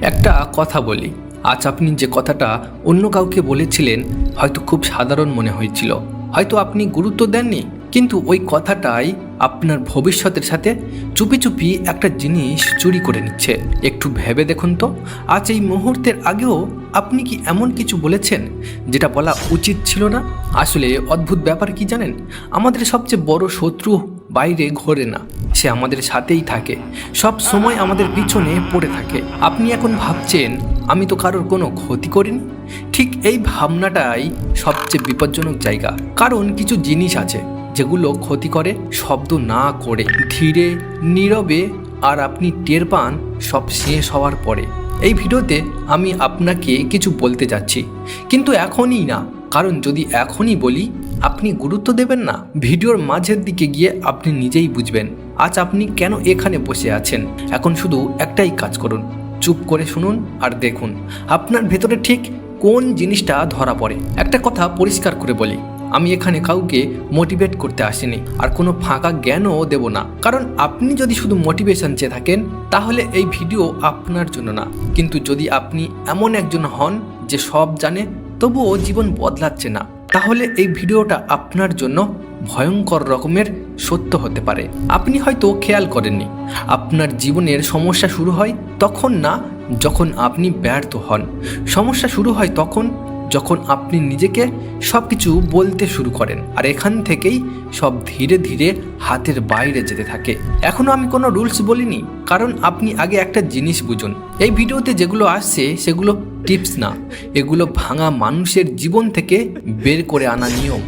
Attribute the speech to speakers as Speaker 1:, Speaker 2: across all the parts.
Speaker 1: একটা কথা বলি, আজ আপনি যে কথাটা অন্য কাউকে বলেছিলেন হয়তো খুব সাধারণ মনে হয়েছিল, হয়তো আপনি গুরুত্ব দেননি, কিন্তু ওই কথাটাই আপনার ভবিষ্যতের সাথে চুপি চুপি একটা জিনিস চুরি করে নিচ্ছে। একটু ভেবে দেখুন তো, আজ এই মুহূর্তের আগেও আপনি কি এমন কিছু বলেছেন যেটা বলা উচিত ছিল না? আসলে অদ্ভুত ব্যাপার কি জানেন, আমাদের সবচেয়ে বড় শত্রু বাইরে ঘোরে না, সে আমাদের সাথেই থাকে, সব সময় আমাদের পিছনে পড়ে থাকে। আপনি এখন ভাবছেন আমি তো কারোর কোনো ক্ষতি করিনি, ঠিক এই ভাবনাটাই সবচেয়ে বিপজ্জনক জায়গা। কারণ কিছু জিনিস আছে যেগুলো ক্ষতি করে শব্দ না করে, ধীরে নীরবে, আর আপনি টের পান সব শেষ হওয়ার পরে। এই ভিডিওতে আমি আপনাকে কিছু বলতে যাচ্ছি, কিন্তু এখনই না, কারণ যদি এখনই বলি আপনি গুরুত্ব দেবেন না। ভিডিওর মাঝের দিকে গিয়ে আপনি নিজেই বুঝবেন আজ আপনি কেন এখানে বসে আছেন। এখন শুধু একটাই কাজ করুন, চুপ করে শুনুন আর দেখুন আপনার ভেতরে ঠিক কোন জিনিসটা ধরা পড়ে। একটা কথা পরিষ্কার করে বলি, আমি এখানে কাউকে মোটিভেট করতে আসিনি, আর কোনো ফাঁকা জ্ঞানও দেব না। কারণ আপনি যদি শুধু মোটিভেশন চেয়ে থাকেন তাহলে এই ভিডিও আপনার জন্য না। কিন্তু যদি আপনি এমন একজন হন যে সব জানে তবুও জীবন বদলাচ্ছে না, তাহলে এই ভিডিওটা আপনার জন্য ভয়ঙ্কর রকমের সত্য হতে পারে। আপনি হয়তো খেয়াল করেননি, আপনার জীবনের সমস্যা শুরু হয় তখন না যখন আপনি ব্যর্থ হন। সমস্যা শুরু হয় তখন যখন আপনি নিজেকে সব কিছু বলতে শুরু করেন, আর এখান থেকেই সব ধীরে ধীরে হাতের বাইরে যেতে থাকে। এখনও আমি কোনো রুলস বলিনি, কারণ আপনি আগে একটা জিনিস বুঝুন, এই ভিডিওতে যেগুলো আসছে সেগুলো টিপস না, এগুলো ভাঙা মানুষের জীবন থেকে বের করে আনা নিয়ম।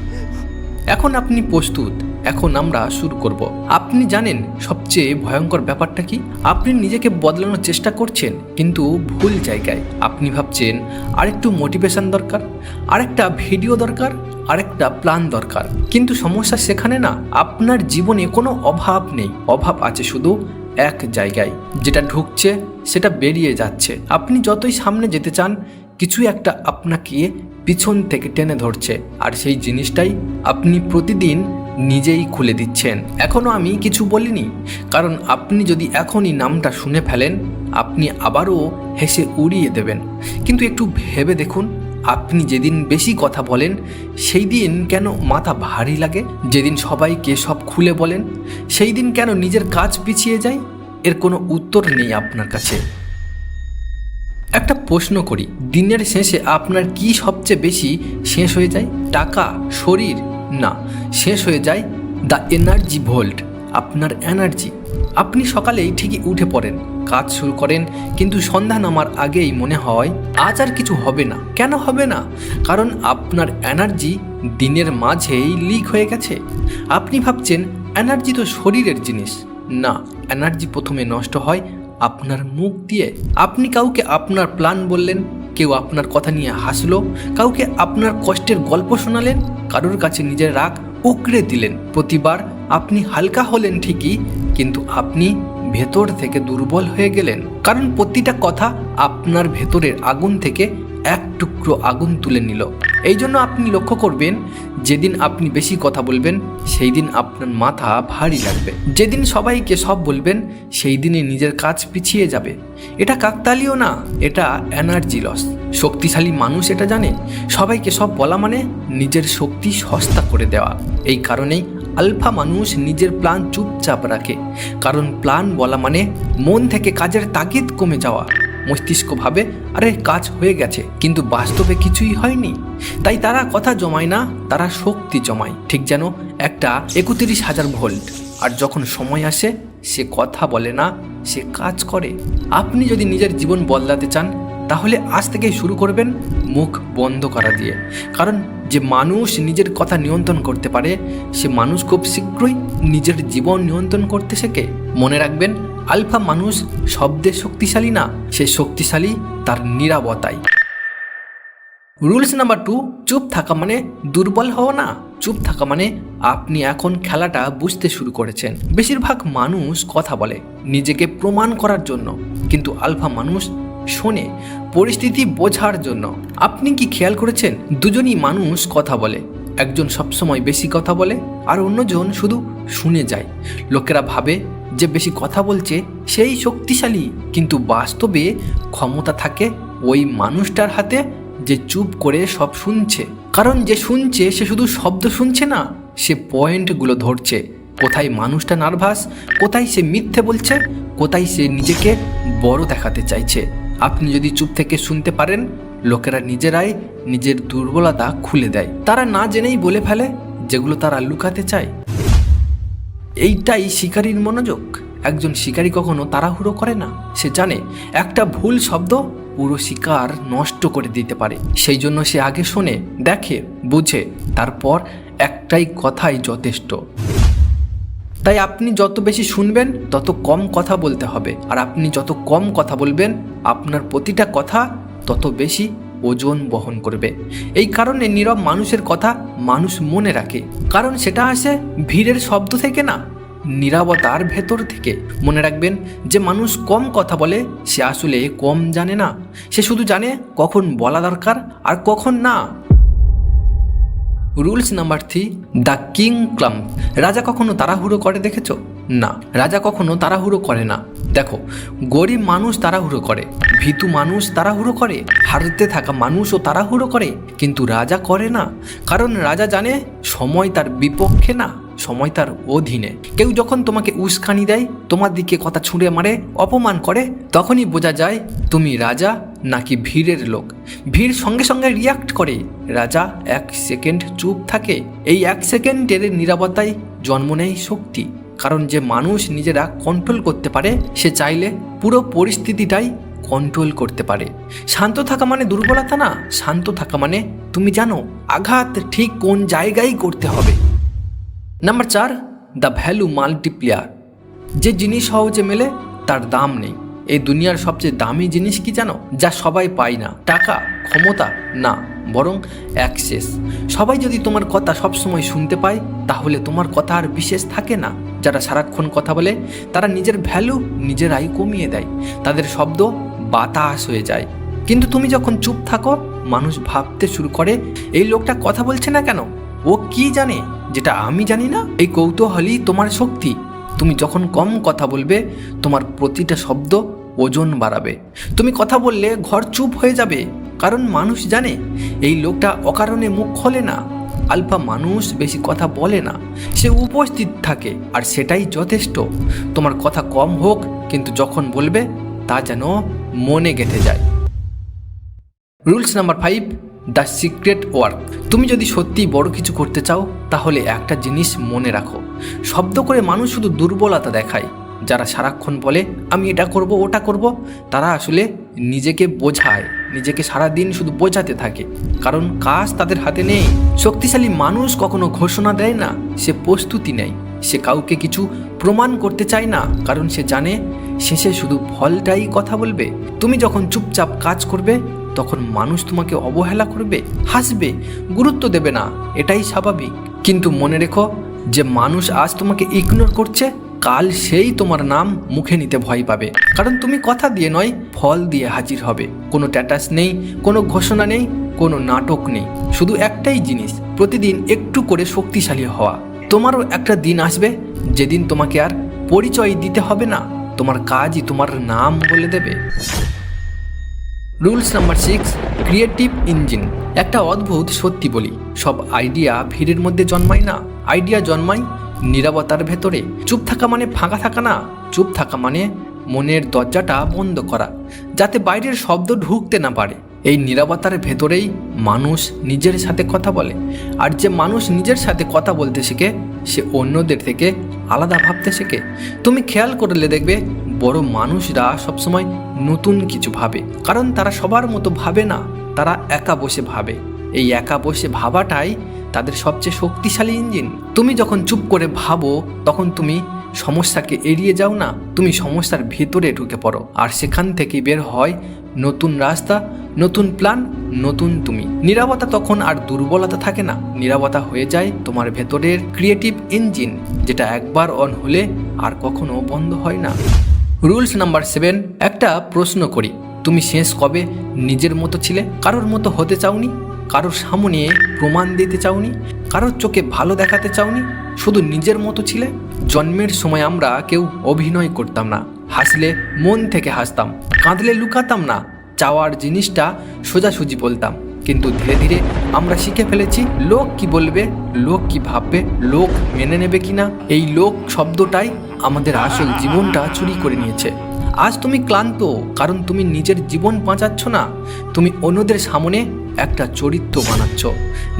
Speaker 1: এখন আপনি প্রস্তুত, এখন আমরা শুরু করব। আপনি জানেন সবচেয়ে ভয়ঙ্কর ব্যাপারটা কি? আপনি নিজেকে বদলানোর চেষ্টা করছেন কিন্তু ভুল জায়গায়। আপনি ভাবছেন আরেকটু মোটিভেশন দরকার, আরেকটা ভিডিও দরকার, আরেকটা প্ল্যান দরকার, কিন্তু সমস্যা সেখানে না। আপনার জীবনে কোনো অভাব নেই, অভাব আছে শুধু এক জায়গায়, যেটা ঢুকছে সেটা বেরিয়ে যাচ্ছে। আপনি যতই সামনে যেতে চান কিছু একটা আপনাকে পিছন থেকে টেনে ধরছে, আর সেই জিনিসটাই আপনি প্রতিদিন নিজেই খুলে দিচ্ছেন। এখনও আমি কিছু বলিনি, কারণ আপনি যদি এখনই নামটা শুনে ফেলেন আপনি আবারও হেসে উড়িয়ে দেবেন। কিন্তু একটু ভেবে দেখুন, আপনি যেদিন বেশি কথা বলেন সেই দিন কেন মাথা ভারী লাগে? যেদিন সবাইকে সব খুলে বলেন সেই দিন কেন নিজের কাজ পিছিয়ে যায়? এর কোনো উত্তর নেই আপনার কাছে। একটা প্রশ্ন করি, দিনের শেষে আপনার কি সবচেয়ে বেশি শেষ হয়ে যায়? টাকা, শরীর? না, শেষ হয়ে যায় দ্য এনার্জি ভোল্ট, আপনার এনার্জি। আপনি সকালেই ঠিকই উঠে পড়েন, কাজ শুরু করেন, কিন্তু সন্ধ্যা নামার আগেই মনে হয় আজ আর কিছু হবে না। কেন হবে না? কারণ আপনার এনার্জি দিনের মাঝেই লিক হয়ে গেছে। আপনি ভাবছেন এনার্জি তো শরীরের জিনিস। না, এনার্জি প্রথমে নষ্ট হয় আপনার মুখ দিয়ে। আপনি কাউকে আপনার প্ল্যান বললেন, কেউ আপনার কথা নিয়ে হাসলো, কাউকে আপনার কষ্টের গল্প শোনালেন, কারোর কাছে নিজের রাগ উকড়ে দিলেন। প্রতিবার আপনি হালকা হলেন ঠিকই, কিন্তু আপনি ভেতর থেকে দুর্বল হয়ে গেলেন, কারণ প্রতিটা কথা আপনার ভেতরের আগুন থেকে এক টুকরো আগুন তুলে নিল। এই জন্য আপনি লক্ষ্য করবেন, যেদিন আপনি বেশি কথা বলবেন সেই দিন আপনার মাথা ভারী লাগবে। যেদিন সবাইকে সব বলবেন সেই দিনে নিজের কাজ পিছিয়ে যাবে। এটা কাকতালীয় না, এটা এনার্জি লস। শক্তিশালী মানুষ এটা জানে, সবাইকে সব বলা মানে নিজের শক্তি সস্তা করে দেওয়া। এই কারণেই আলফা মানুষ নিজের প্ল্যান চুপচাপ রাখে, কারণ প্ল্যান বলা মানে মন থেকে কাজের তাগিদ কমে যাওয়া। মস্তিষ্ক ভাবে আরে কাজ হয়ে গেছে, কিন্তু বাস্তবে কিছুই হয়নি। তাই তারা কথা জমায় না, তারা শক্তি জমায়, ঠিক যেন একটা ৩১,০০০ ভোল্ট। আর যখন সময় আসে সে কথা বলে না, সে কাজ করে। আপনি যদি নিজের জীবন বদলাতে চান তাহলে আজ থেকে শুরু করবেন মুখ বন্ধ করা দিয়ে। কারণ যে মানুষ নিজের কথা নিয়ন্ত্রণ করতে পারে সে মানুষ খুব শীঘ্রই নিজের জীবন নিয়ন্ত্রণ করতে শেখে। মনে রাখবেন, আলফা মানুষ শব্দে শক্তিশালী না, সে শক্তিশালী তার নীরবতায়। রুলস নাম্বার 2, চুপ থাকা মানে দুর্বল হওয়া না। চুপ থাকা মানে আপনি এখন খেলাটা বুঝতে শুরু করেছেন। বেশিরভাগ মানুষ কথা বলে নিজেকে প্রমাণ করার জন্য, কিন্তু আলফা মানুষ শোনে পরিস্থিতি বোঝার জন্য। আপনি কি খেয়াল করেছেন, দুজনই মানুষ কথা বলে, একজন সবসময় বেশি কথা বলে আর অন্যজন শুধু শুনে যায়। লোকেরা ভাবে যে বেশি কথা বলছে সেই শক্তিশালী, কিন্তু বাস্তবে ক্ষমতা থাকে ওই মানুষটার হাতে যে চুপ করে সব শুনছে। কারণ যে শুনছে সে শুধু শব্দ শুনছে না, সে পয়েন্টগুলো ধরছে। কোথায় মানুষটা নার্ভাস, কোথায় সে মিথ্যে বলছে, কোথায় সে নিজেকে বড় দেখাতে চাইছে। আপনি যদি চুপ থেকে শুনতে পারেন, লোকেরা নিজেরাই নিজের দুর্বলতা খুলে দেয়। তারা না জেনেই বলে ফেলে যেগুলো তারা লুকাতে চায়। এইটাই শিকারীর মনোযোগ। একজন শিকারী কখনো তাড়াহুড়ো করে না। সে জানে একটা ভুল শব্দ পুরো শিকার নষ্ট করে দিতে পারে। সেই জন্য সে আগে শোনে, দেখে, বুঝে, তারপর একটাই কথাই যথেষ্ট। তাই আপনি যত বেশি শুনবেন তত কম কথা বলতে হবে, আর আপনি যত কম কথা বলবেন আপনার প্রতিটা কথা তত বেশি ওজন বহন করবে। এই কারণে নীরব মানুষের কথা মানুষ মনে রাখে, কারণ সেটা আসে ভিড়ের শব্দ থেকে না, নীরবতার ভেতর থেকে। মনে রাখবেন, যে মানুষ কম কথা বলে সে আসলে কম জানে না, সে শুধু জানে কখন বলা দরকার আর কখন না। Rules number 3, the king clamp. রাজা কখনো তাড়াহুড়ো করে দেখেছো? না, রাজা কখনো তাড়াহুড়ো করে না। দেখো, গরিব মানুষ তাড়াহুড়ো করে, ভীতু মানুষ তাড়াহুড়ো করে, হারতে থাকা মানুষও তাড়াহুড়ো করে, কিন্তু রাজা করে না। কারণ রাজা জানে সময় তার বিপক্ষে না, সময় তার অধীনে। কেউ যখন তোমাকে উস্কানি দেয়, তোমার দিকে কথা ছুঁড়ে মারে, অপমান করে, তখনই বোঝা যায় তুমি রাজা নাকি ভিড়ের লোক। ভিড় সঙ্গে সঙ্গে রিয়াক্ট করে, রাজা 1 সেকেন্ড চুপ থাকে। এই 1 সেকেন্ডের নীরবতায় জন্ম নেয় শক্তি। কারণ যে মানুষ নিজেরা কন্ট্রোল করতে পারে, সে চাইলে পুরো পরিস্থিতিটাই কন্ট্রোল করতে পারে। শান্ত থাকা মানে দুর্বলতা না, শান্ত থাকা মানে তুমি জানো আঘাত ঠিক কোন জায়গায় করতে হবে। Number 4, the value multiplier. যে জিনিস সহজে মেলে তার দাম নেই। এই দুনিয়ার সবচেয়ে দামি জিনিস কি জানো? যা সবাই পায় না, টাকা, ক্ষমতা না, বরং অ্যাক্সেস। সবাই যদি তোমার কথা সবসময় শুনতে পায়, তাহলে তোমার কথা আর বিশেষ থাকে না। যারা সারাক্ষণ কথা বলে তারা নিজের ভ্যালু নিজেরাই কমিয়ে দেয়, তাদের শব্দ বাতাস হয়ে যায়। কিন্তু তুমি যখন চুপ থাকো, মানুষ ভাবতে শুরু করে এই লোকটা কথা বলছে না কেন, ও কি জানে যেটা আমি জানি না। এই কৌতূহলই তোমার শক্তি। তুমি যখন কম কথা বলবে, তোমার প্রতিটা শব্দ ওজন বাড়াবে। তুমি কথা বললে ঘর চুপ হয়ে যাবে, কারণ মানুষ জানে এই লোকটা অকারণে মুখ খোলে না। আলফা মানুষ বেশি কথা বলে না, সে উপস্থিত থাকে, আর সেটাই যথেষ্ট। তোমার কথা কম হোক, কিন্তু যখন বলবে তা যেন মনে গেঁথে যায়। Rules number 5, the secret work. তুমি যদি সত্যি বড় কিছু করতে চাও, তাহলে একটা জিনিস মনে রাখো, শব্দ করে মানুষ শুধু দুর্বলতা দেখায়। যারা সারাক্ষণ বলে আমি এটা করব, ওটা করব, তারা আসলে নিজেকে বোঝায়, নিজেকে সারাদিন শুধু বোঝাতে থাকে, কারণ কাজ তাদের হাতে নেই। শক্তিশালী মানুষ কখনো ঘোষণা দেয় না, সে প্রস্তুতি নেয়। সে কাউকে কিছু প্রমাণ করতে চায় না, কারণ সে জানে শেষে শুধু ফলটাই কথা বলবে। তুমি যখন চুপচাপ কাজ করবে, তখন মানুষ তোমাকে অবহেলা করবে, হাসবে, গুরুত্ব দেবে না, এটাই স্বাভাবিক। কিন্তু মনে রেখো, যে মানুষ আজ তোমাকে ইগনোর করছে, কাল সেই তোমার নাম মুখে নিতে ভয় পাবে। কারণ তুমি কথা দিয়ে নয়, ফল দিয়ে হাজির হবে। কোনো স্ট্যাটাস নেই, কোনো ঘোষণা নেই, কোনো নাটক নেই, শুধু একটাই জিনিস, প্রতিদিন একটু করে শক্তিশালী হওয়া। তোমারও একটা দিন আসবে যেদিন তোমাকে আর পরিচয় দিতে হবে না, তোমার কাজই তোমার নাম বলে দেবে। Rules number 6, creative engine. একটা অদ্ভুত সত্যি বলি, সব আইডিয়া ভিড়ের মধ্যে জন্মায় না, আইডিয়া জন্মায় নীরবতার ভেতরে। চুপ থাকা মানে ফাঁকা থাকা না, চুপ থাকা মানে মনের দরজাটা বন্ধ করা, যাতে বাইরের শব্দ ঢুকতে না পারে। এই নীরবতার ভেতরেই মানুষ নিজের সাথে কথা বলে, আর যে মানুষ নিজের সাথে কথা বলতে শেখে, সে অন্যদের থেকে আলাদা ভাবতে শেখে। তুমি খেয়াল করলে দেখবে বড় মানুষরা সবসময় নতুন কিছু ভাবে, কারণ তারা সবার মতো ভাবে না, তারা একা বসে ভাবে। এই একা বসে ভাবাটাই তাদের সবচেয়ে শক্তিশালী ইঞ্জিন। তুমি যখন চুপ করে ভাবো, তখন তুমি সমস্যাকে এড়িয়ে যাও না, তুমি সমস্যার ভেতরে ঢুকে পড়ো, আর সেখান থেকে বের হয় নতুন রাস্তা, নতুন প্ল্যান, নতুন তুমি। নীরবতা তখন আর দুর্বলতা থাকে না, নীরবতা হয়ে যায় তোমার ভেতরের ক্রিয়েটিভ ইঞ্জিন, যেটা একবার অন হলে আর কখনো বন্ধ হয় না। রুলস নাম্বার 7, একটা প্রশ্ন করি, তুমি শেষ কবে নিজের মতো ছিলে? কারোর মতো হতে চাওনি? কারোর সামনে প্রমাণ দিতে চাওনি, কারোর চোখে ভালো দেখাতে চাওনি, শুধু নিজের মতো ছিলে। জন্মের সময় আমরা কেউ অভিনয় করতাম না, হাসলে মন থেকে হাসতাম, কাঁদলে লুকাতাম না, চাওয়ার জিনিসটা সোজাসুজি বলতাম। কিন্তু ধীরে ধীরে আমরা শিখে ফেলেছি লোক কি বলবে, লোক কি ভাববে, লোক মেনে নেবে কিনা। এই লোক শব্দটাই আমাদের আসল জীবনটা চুরি করে নিয়েছে। আজ তুমি ক্লান্ত কারণ তুমি নিজের জীবন বাঁচাচ্ছ না, তুমি অন্যদের সামনে একটা চরিত্র বানাচ্ছ।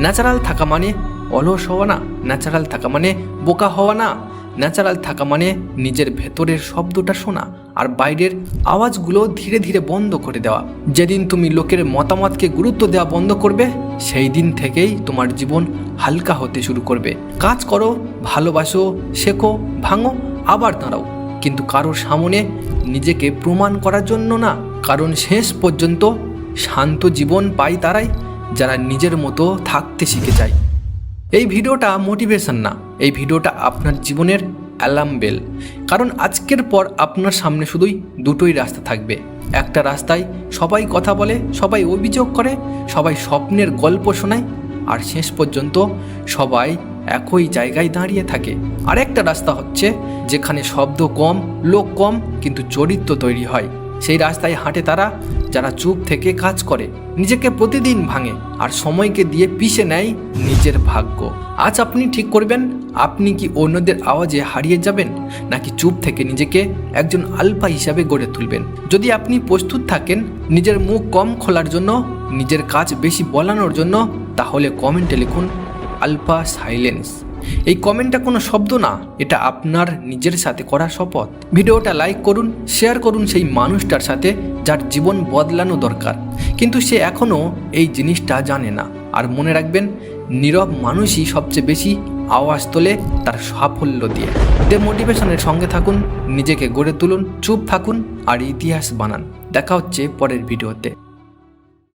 Speaker 1: ন্যাচারাল থাকা মানে অলস হওয়া না, ন্যাচারাল থাকা মানে বোকা হওয়া না, ন্যাচারাল থাকা মানে নিজের ভেতরের শব্দটা শোনা আর বাইরের আওয়াজগুলো ধীরে ধীরে বন্ধ করে দেওয়া। যেদিন তুমি লোকের মতামতকে গুরুত্ব দেওয়া বন্ধ করবে, সেই দিন থেকেই তোমার জীবন হালকা হতে শুরু করবে। কাজ করো, ভালোবাসো, শেখো, ভাঙো, আবার দাঁড়াও, কিন্তু কারোর সামনে নিজেকে প্রমাণ করার জন্য না। কারণ শেষ পর্যন্ত শান্ত জীবন পায় তারাই যারা নিজের মতো থাকতে শিখে যায়। এই ভিডিওটা মোটিভেশন না, এই ভিডিওটা আপনার জীবনের অ্যালার্ম বেল। কারণ আজকের পর আপনার সামনে শুধুই দুটোই রাস্তা থাকবে। একটা রাস্তায় সবাই কথা বলে, সবাই অভিযোগ করে, সবাই স্বপ্নের গল্প শোনায়, আর শেষ পর্যন্ত সবাই একই জায়গায় দাঁড়িয়ে থাকে। আর একটা রাস্তা হচ্ছে যেখানে শব্দ কম, লোক কম, কিন্তু চরিত্র তৈরি হয়। সেই রাস্তায় হাঁটে তারা যারা চুপ থেকে কাজ করে, নিজেকে প্রতিদিন ভাঙে আর সময়কে দিয়ে পিষে নেয় নিজের ভাগ্য। আজ আপনি ঠিক করবেন, আপনি কি অন্যদের আওয়াজে হারিয়ে যাবেন, নাকি চুপ থেকে নিজেকে একজন আলফা হিসাবে গড়ে তুলবেন। যদি আপনি প্রস্তুত থাকেন নিজের মুখ কম খোলার জন্য, নিজের কাজ বেশি বলানোর জন্য, তাহলে কমেন্টে লিখুন আলফা সাইলেন্স। এই কমেন্টটা কোনো শব্দ না, এটা আপনার নিজের সাথে করা শপথ। ভিডিওটা লাইক করুন, শেয়ার করুন সেই মানুষটার সাথে যার জীবন বদলানো দরকার, কিন্তু সে এখনও এই জিনিসটা জানে না। আর মনে রাখবেন, নীরব মানুষই সবচেয়ে বেশি আওয়াজ তোলে তার সাফল্য দিয়ে। মোটিভেশনের সঙ্গে থাকুন, নিজেকে গড়ে তুলুন, চুপ থাকুন আর ইতিহাস বানান। দেখা হচ্ছে পরের ভিডিওতে।